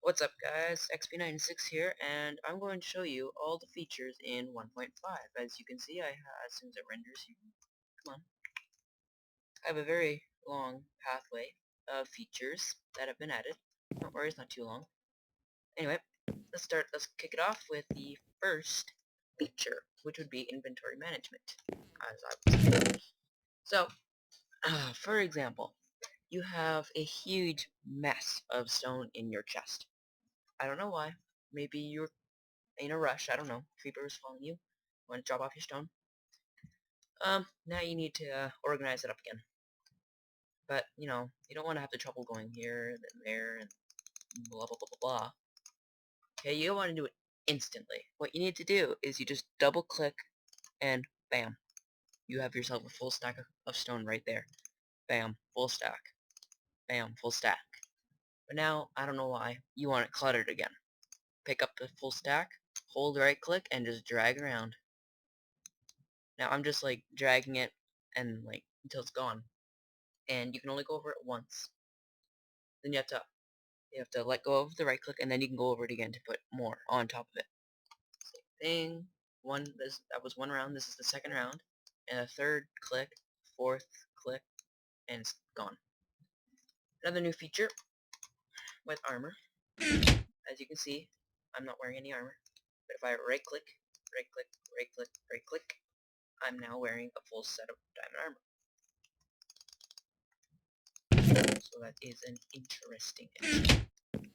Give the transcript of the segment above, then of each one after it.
What's up guys, XP96 here, and I'm going to show you all the features in 1.5. As you can see, as soon as it renders here, come on, I have a very long pathway of features that have been added. Don't worry, it's not too long. Anyway, let's kick it off with the first feature, which would be inventory management, as I would say. So, for example, you have a huge mess of stone in your chest. I don't know why. Maybe you're in a rush, I don't know. Creeper is following you. Want to drop off your stone? Now you need to organize it up again. But, you don't want to have the trouble going here, then there, and blah blah blah blah blah. Okay, you don't want to do it instantly. What you need to do is you just double click and bam. You have yourself a full stack of stone right there. Bam, full stack. Bam, full stack. But now, I don't know why, you want it cluttered again. Pick up the full stack, hold right click, and just drag around. Now I'm just like dragging it and like until it's gone. And you can only go over it once. Then you have to let go of the right click and then you can go over it again to put more on top of it. Same thing. That was one round, this is the second round. And a third click, fourth click, and it's gone. Another new feature with armor. As you can see, I'm not wearing any armor. But if I right click, right click, right click, right click, I'm now wearing a full set of diamond armor. So that is an interesting edge.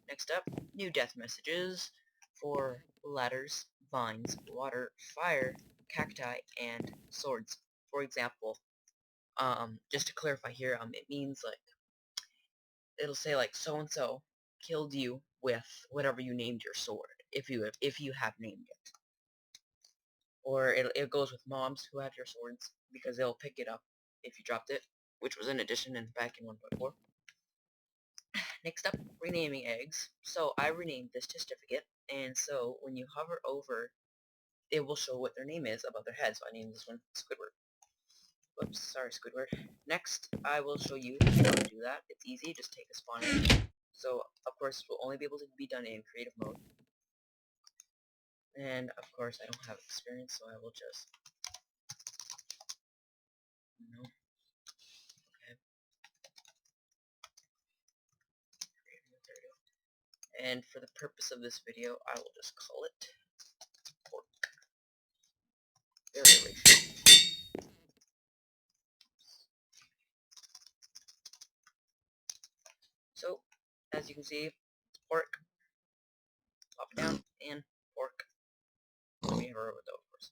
Next up, new death messages for ladders, vines, water, fire, cacti, and swords. For example, just to clarify here, it means like, it'll say like so-and-so killed you with whatever you named your sword, if you have named it. Or it goes with mobs who have your swords, because they'll pick it up if you dropped it, which was an addition back in 1.4. Next up, renaming eggs. So I renamed this to certificate, and so when you hover over, it will show what their name is above their head. So I named this one Squidward. Whoops, sorry Squidward. Next, I will show you how to do that. It's easy, just take a spawn egg. So, of course, it will only be able to be done in creative mode. And, of course, I don't have experience, so I will just... No. Okay. There we go. And for the purpose of this video, I will just call it pork. Very original. So, as you can see, it's pork, pop it down, and pork. Let me hover over though, of course.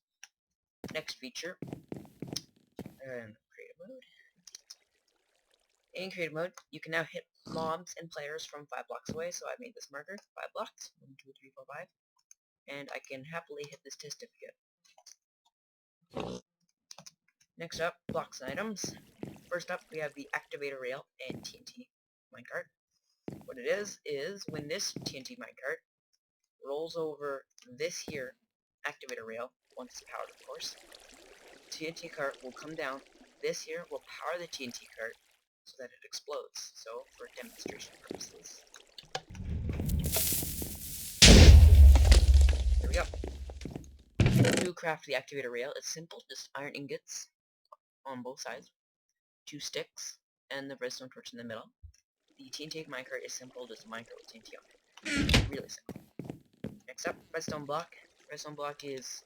Next feature, and creative mode. In creative mode, you can now hit mobs and players from 5 blocks away, so I made this marker, 5 blocks, 1, 2, 3, 4, 5, and I can happily hit this certificate. Next up, blocks and items. First up, we have the activator rail and TNT minecart. What it is when this TNT minecart rolls over this here activator rail, once it's powered of course, TNT cart will come down, this here will power the TNT cart so that it explodes. So, for demonstration purposes. There we go. To craft the activator rail, it's simple, just iron ingots on both sides, 2 sticks, and the redstone torch in the middle. The TNT minecart is simple, just a minecart with TNT on it. Really simple. Next up, redstone block. Redstone block is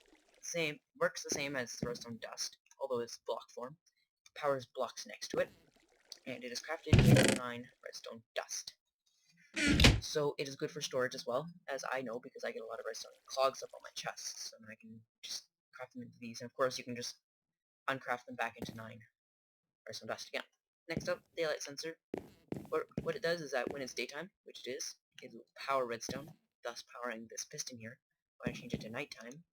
works the same as the redstone dust, although it's block form. Powers blocks next to it, and it is crafted with 9 redstone dust. So it is good for storage as well, as I know because I get a lot of redstone clogs up on my chests, and I can just craft them into these, and of course you can just uncraft them back into 9 redstone dust again. Next up, daylight sensor. What it does is that when it's daytime, which it will power redstone, thus powering this piston here. When I change it to nighttime,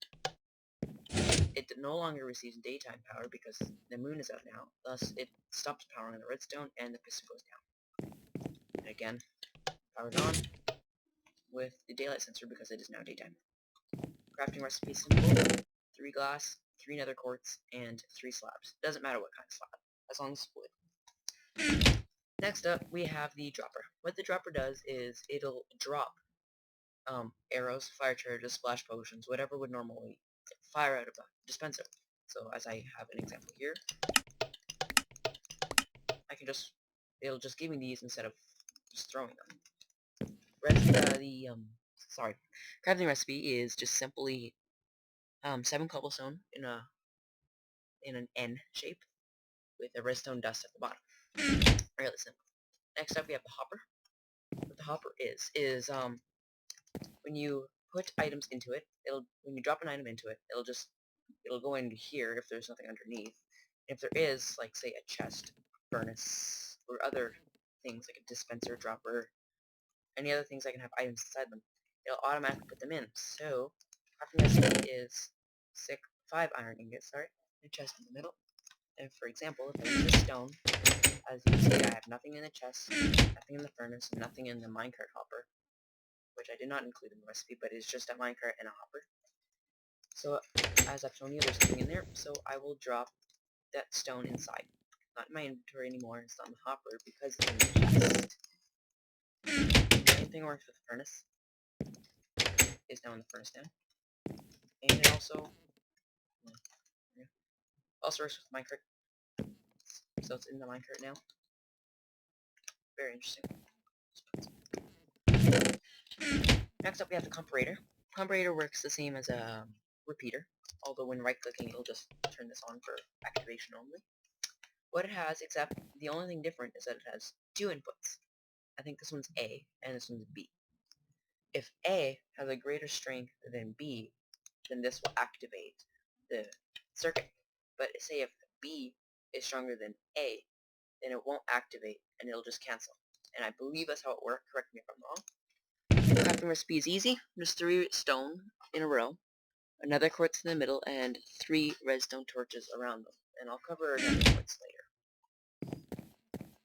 it no longer receives daytime power because the moon is out now, thus it stops powering the redstone and the piston goes down. And again, powered on with the daylight sensor because it is now daytime. Crafting recipe simple: 3 glass, 3 nether quartz, and 3 slabs. Doesn't matter what kind of slab, as long as it's wood. Next up, we have the dropper. What the dropper does is it'll drop arrows, fire charges, splash potions, whatever would normally fire out of a dispenser. So as I have an example here, I can just, it'll just give me these instead of just throwing them. Crafting recipe is just simply 7 cobblestone in an N shape with a redstone dust at the bottom. Really simple. Next up we have the hopper. What the hopper is when you put items into it, when you drop an item into it, it'll go into here if there's nothing underneath. If there is, like say a chest, furnace, or other things like a dispenser, dropper, any other things that can have items inside them, it'll automatically put them in. So crafting recipe is 5 iron ingots, a chest in the middle. And for example, if I use a stone, as you can see, I have nothing in the chest, nothing in the furnace, and nothing in the minecart hopper, which I did not include in the recipe, but it's just a minecart and a hopper. So, as I've shown you, there's nothing in there, so I will drop that stone inside. Not in my inventory anymore, it's on the hopper, because it's in the chest. Same thing works with the furnace. Is now in the furnace now. And it also works with minecart. So it's in the minecart now. Very interesting. Next up we have the comparator. Comparator works the same as a repeater, although when right-clicking it'll just turn this on for activation only. What it has, except the only thing different is that it has 2 inputs. I think this one's A and this one's B. If A has a greater strength than B, then this will activate the circuit. But say if B is stronger than A, then it won't activate and it'll just cancel. And I believe that's how it works. Correct me if I'm wrong. The crafting recipe is easy. There's 3 stone in a row, another quartz in the middle, and 3 redstone torches around them. And I'll cover another points later.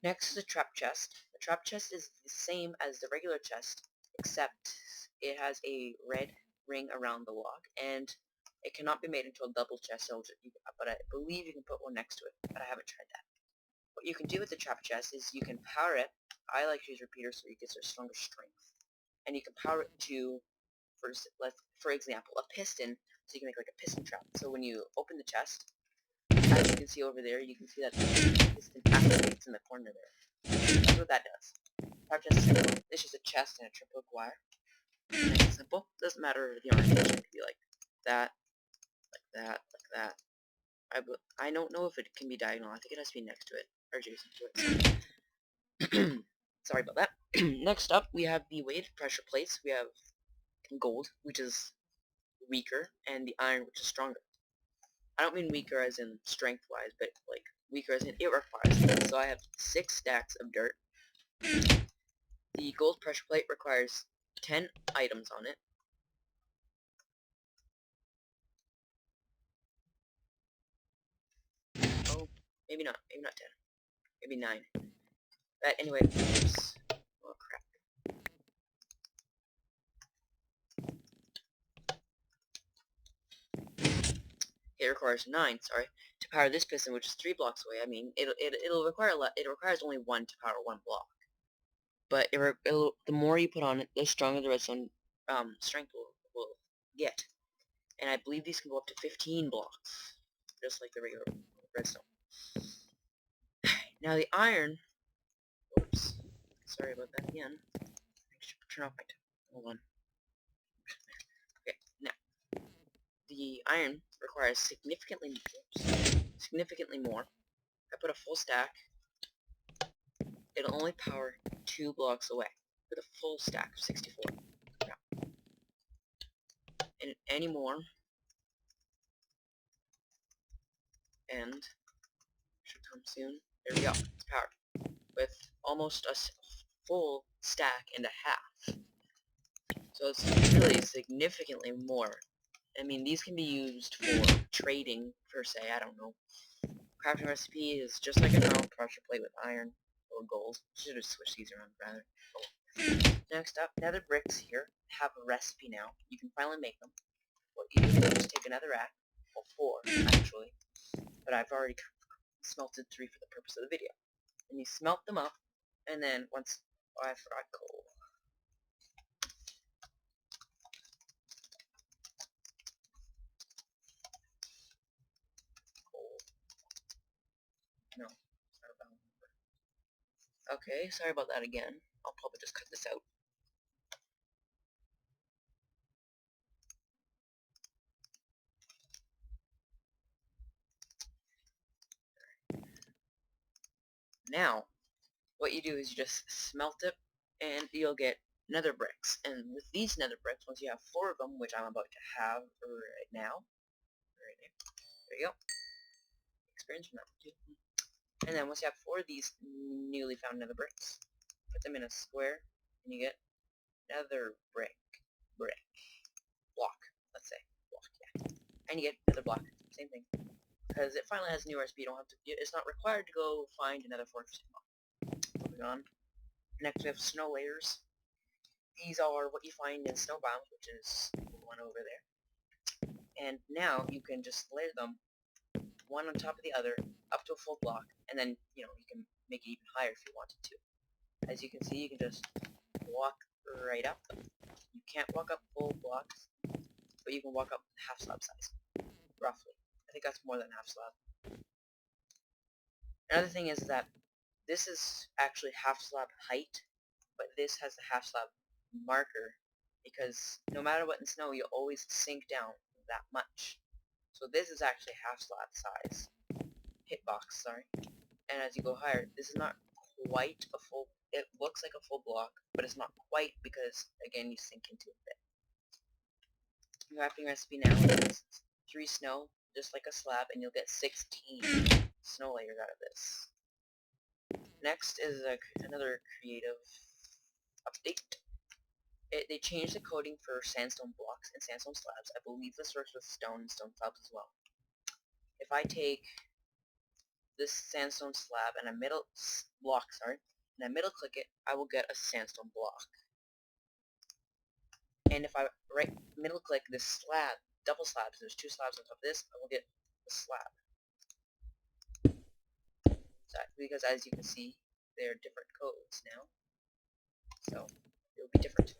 Next is a trap chest. The trap chest is the same as the regular chest, except it has a red ring around the log, and it cannot be made into a double chest, but I believe you can put one next to it, but I haven't tried that. What you can do with the trap chest is you can power it. I like to use repeaters so it gets a stronger strength. And you can power it to, for example, a piston, so you can make like a piston trap. So when you open the chest, as you can see over there, you can see that the piston activates in the corner there. That's what that does. Trap chest is simple. It's just a chest and a triple wire. Nice and simple. Doesn't matter the orientation. It could be like that, like that, like that. I don't know if it can be diagonal. I think it has to be next to it, or adjacent to it. Sorry about that. Next up, we have the weighted pressure plates. We have gold, which is weaker, and the iron, which is stronger. I don't mean weaker as in strength-wise, but like weaker as in it requires it. So I have 6 stacks of dirt. The gold pressure plate requires 10 items on it. Oh, maybe not 10. Maybe 9. But anyway, oops. Oh crap. It requires 9, sorry, to power this piston, which is 3 blocks away. I mean, it'll require it requires only 1 to power 1 block. But the more you put on it, the stronger the redstone strength will get. And I believe these can go up to 15 blocks, just like the regular redstone. Now the iron, oops, sorry about that again. I should turn off my hold on. Okay, now the iron requires significantly more. I put a full stack. It'll only power 2 blocks away with a full stack of 64. Now, and any more, and should come soon. There we go. It's powered with almost a full stack and a half. So it's really significantly more. I mean, these can be used for trading, per se, I don't know. Crafting recipe is just like a normal pressure plate with iron or gold. Should have switched these around, rather. Oh. Next up, nether bricks here have a recipe now. You can finally make them. What you do is just take another rack, well 4, actually, but I've already smelted 3 for the purpose of the video. And you smelt them up, and then once, oh, I forgot coal. No, it's not a valid number. Okay, sorry about that again. I'll probably just cut this out. Now, what you do is you just smelt it, and you'll get nether bricks. And with these nether bricks, once you have 4 of them, which I'm about to have right now, there you go. Experience from that too. And then once you have 4 of these newly found nether bricks, put them in a square, and you get nether block, let's say, block, yeah. And you get nether block, same thing. Because it finally has a new recipe, you don't have to, it's not required to go find another fortress block. Moving on. Next we have snow layers. These are what you find in snow biomes, which is the one over there. And now you can just layer them one on top of the other up to a full block, and then you can make it even higher if you wanted to. As you can see, you can just walk right up them. You can't walk up full blocks, but you can walk up half slab size, roughly. I think that's more than half slab. Another thing is that this is actually half slab height, but this has the half slab marker, because no matter what in snow, you always sink down that much. So this is actually half slab size. Hitbox, sorry. And as you go higher, this is not quite a full, it looks like a full block, but it's not quite because, again, you sink into it a bit. Crafting recipe now is 3 snow, just like a slab, and you'll get 16 snow layers out of this. Next is another creative update. They changed the coding for sandstone blocks and sandstone slabs. I believe this works with stone and stone slabs as well. If I take this sandstone slab and a middle block, and I middle click it, I will get a sandstone block. And if I right middle click this slab, double slabs, there's 2 slabs on top of this, I will get the slab. So, because as you can see, they're different codes now. So it will be different.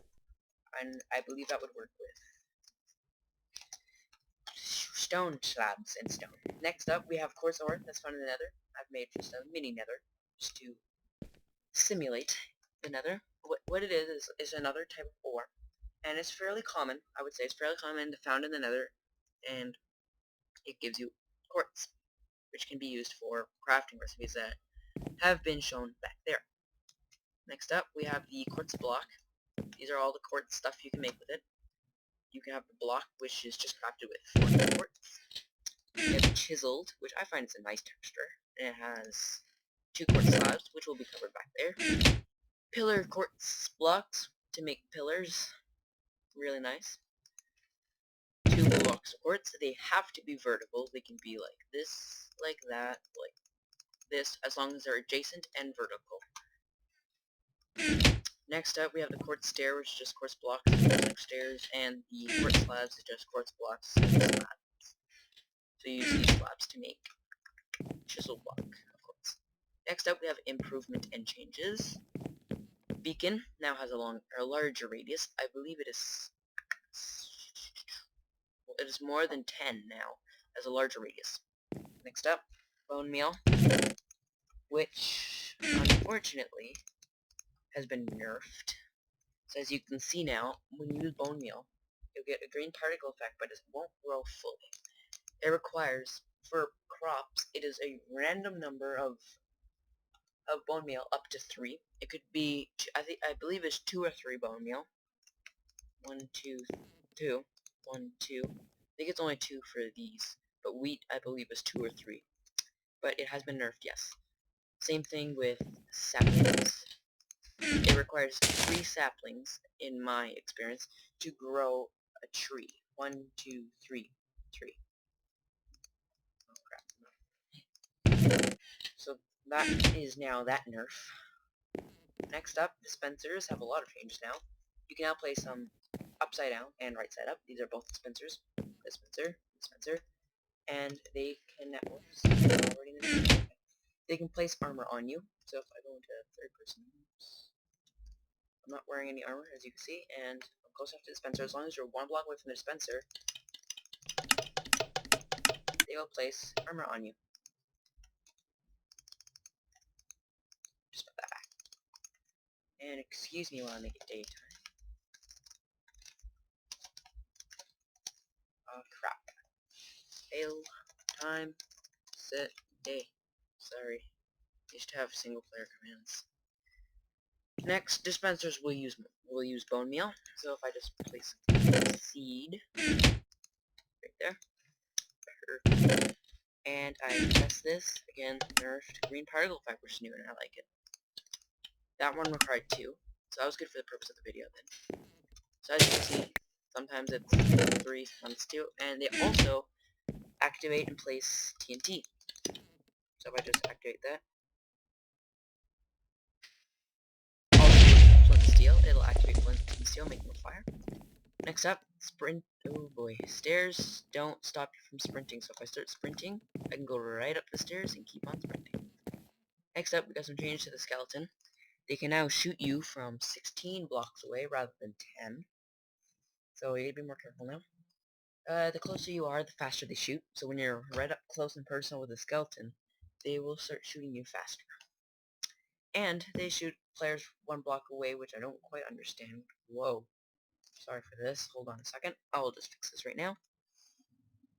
And I believe that would work with stone slabs and stone. Next up, we have quartz ore that's found in the nether. I've made just a mini nether, just to simulate the nether. What it is another type of ore. And it's fairly common, I would say it's fairly common found in the nether, and it gives you quartz, which can be used for crafting recipes that have been shown back there. Next up, we have the quartz block. These are all the quartz stuff you can make with it. You can have the block, which is just crafted with 4 quartz. You have chiseled, which I find is a nice texture, and it has 2 quartz slabs, which will be covered back there. Pillar quartz blocks to make pillars, really nice. 2 blocks of quartz. They have to be vertical. They can be like this, like that, like this, as long as they're adjacent and vertical. Next up, we have the quartz stair, which is just quartz blocks, stairs, and the quartz slabs is just quartz blocks and slabs. So you use these slabs to make chisel block of quartz. Next up, we have improvement and changes. Beacon now has a larger radius. I believe it is more than 10 now, as a larger radius. Next up, bone meal, which unfortunately has been nerfed. So as you can see now, when you use bone meal, you'll get a green particle effect, but it won't grow fully. It requires, for crops, it is a random number of bone meal up to 3. It could be, I believe it's 2 or 3 bone meal. 1, 2, 2, 1, 2. I think it's only 2 for these, but wheat I believe is 2 or 3. But it has been nerfed, yes. Same thing with saplings. It requires 3 saplings, in my experience, to grow a tree. 1, 2, 3, 3. Oh crap. So that is now that nerf. Next up, dispensers have a lot of changes now. You can now place them upside down and right side up. These are both dispensers. Dispenser. And they can they can place armor on you. So if I go into third person, I'm not wearing any armor, as you can see, and I'm close enough to the dispenser. As long as you're 1 block away from the dispenser, they will place armor on you. And excuse me while I make it daytime. Oh crap. Fail. Time. Set. Day. Sorry. You should have single player commands. Next, dispensers will use bone meal. So if I just place seed right there, and I test this again, nerfed green particle fibers new, and I like it. That one required 2, so that was good for the purpose of the video then. So as you can see, sometimes it's 3, sometimes it's 2, and they also activate and place TNT. So if I just activate that, also flint steel, it'll activate flint and steel, making a fire. Next up, sprint. Oh boy, stairs don't stop you from sprinting. So if I start sprinting, I can go right up the stairs and keep on sprinting. Next up, we got some changes to the skeleton. They can now shoot you from 16 blocks away rather than 10. So you need to be more careful now. The closer you are, the faster they shoot. So when you're right up close and personal with a skeleton, they will start shooting you faster. And they shoot players 1 block away, which I don't quite understand. Whoa. Sorry for this. Hold on a second. I'll just fix this right now.